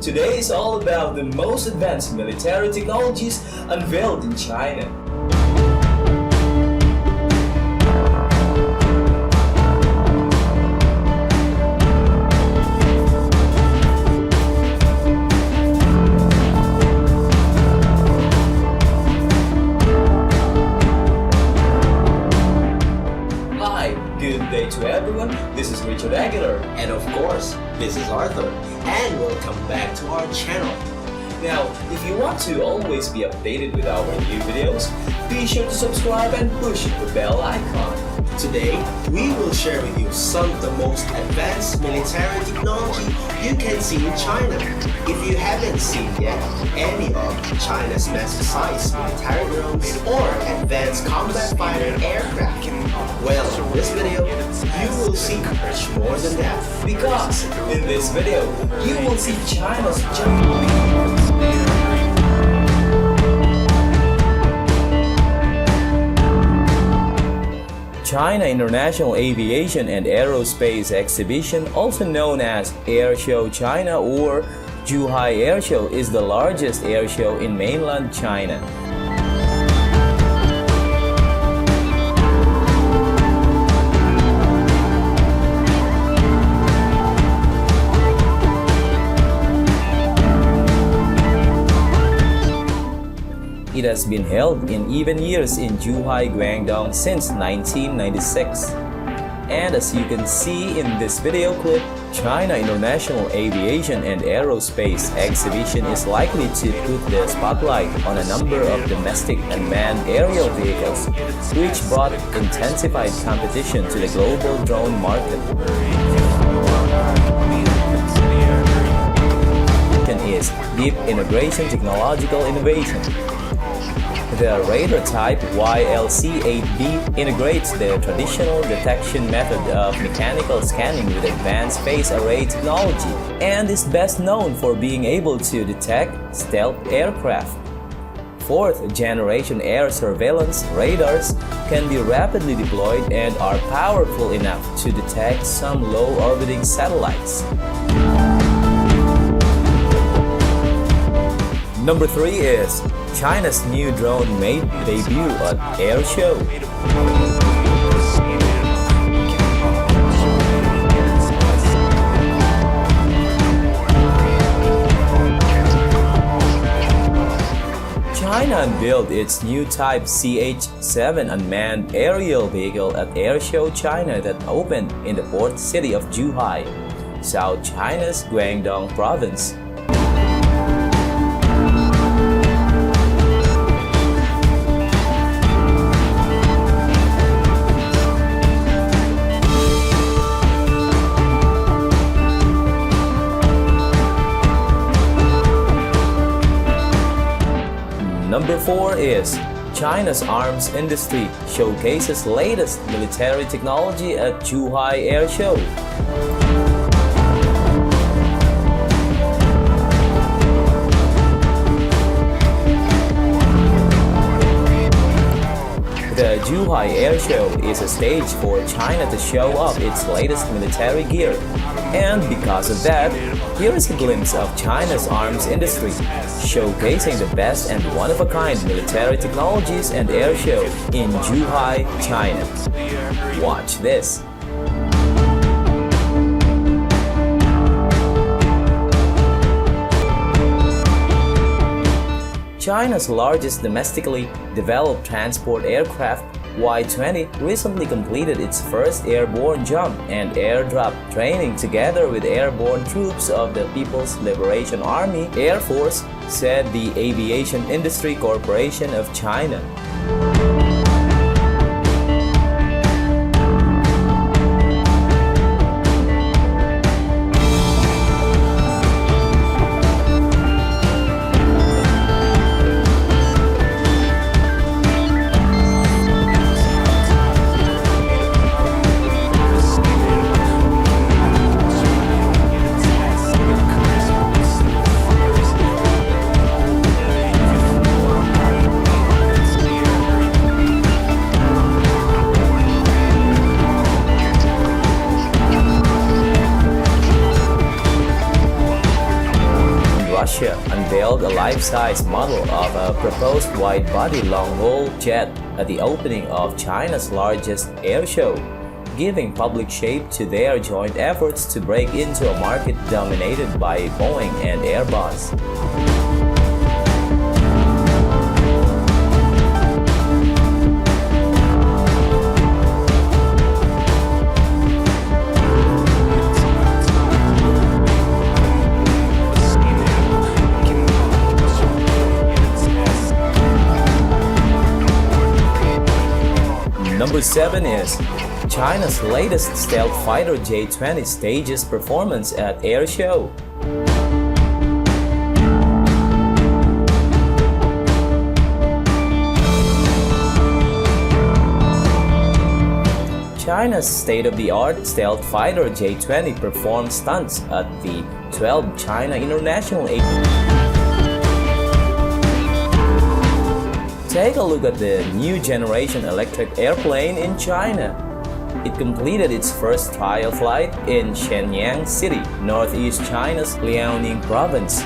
Today is all about the most advanced military technologies unveiled in China. Good day to everyone, this is Richard Aguilar. And of course, this is Arthur, and welcome back to our channel. Now, if you want to always be updated with our new videos, be sure to subscribe and push the bell icon. Today, we will share with you some of the most advanced military technology you can see in China. If you haven't seen yet any of China's massive-sized military drones or advanced combat fighter aircraft, well, in this video, you will see much more than that. Because in this video, you will see China's China International Aviation and Aerospace Exhibition, also known as Air Show China or Zhuhai Air Show, is the largest air show in mainland China. It has been held in even years in Zhuhai, Guangdong since 1996. And as you can see in this video clip, China International Aviation and Aerospace Exhibition is likely to put the spotlight on a number of domestic unmanned aerial vehicles, which brought intensified competition to the global drone market. Is deep integration technological innovation. The radar type YLC-8B integrates the traditional detection method of mechanical scanning with advanced phase array technology and is best known for being able to detect stealth aircraft. Fourth-generation air surveillance radars can be rapidly deployed and are powerful enough to detect some low-orbiting satellites. Number 3 is China's new drone made debut at Air Show. China unveiled its new Type CH-7 unmanned aerial vehicle at Air Show China that opened in the port city of Zhuhai, South China's Guangdong province. Number 4 is China's arms industry showcases latest military technology at Zhuhai Air Show. The Zhuhai Air Show is a stage for China to show off its latest military gear. And because of that, here is a glimpse of China's arms industry, showcasing the best and one-of-a-kind military technologies and air show in Zhuhai, China. Watch this. China's largest domestically developed transport aircraft, Y-20, recently completed its first airborne jump and airdrop training together with airborne troops of the People's Liberation Army Air Force, said the Aviation Industry Corporation of China. Russia unveiled a life-size model of a proposed wide-body long-haul jet at the opening of China's largest air show, giving public shape to their joint efforts to break into a market dominated by Boeing and Airbus. Number 7 is China's latest stealth fighter J-20 stages performance at air show. China's state-of-the-art stealth fighter J-20 performed stunts at the 12th China International Take a look at the new generation electric airplane in China. It completed its first trial flight in Shenyang City, northeast China's Liaoning province,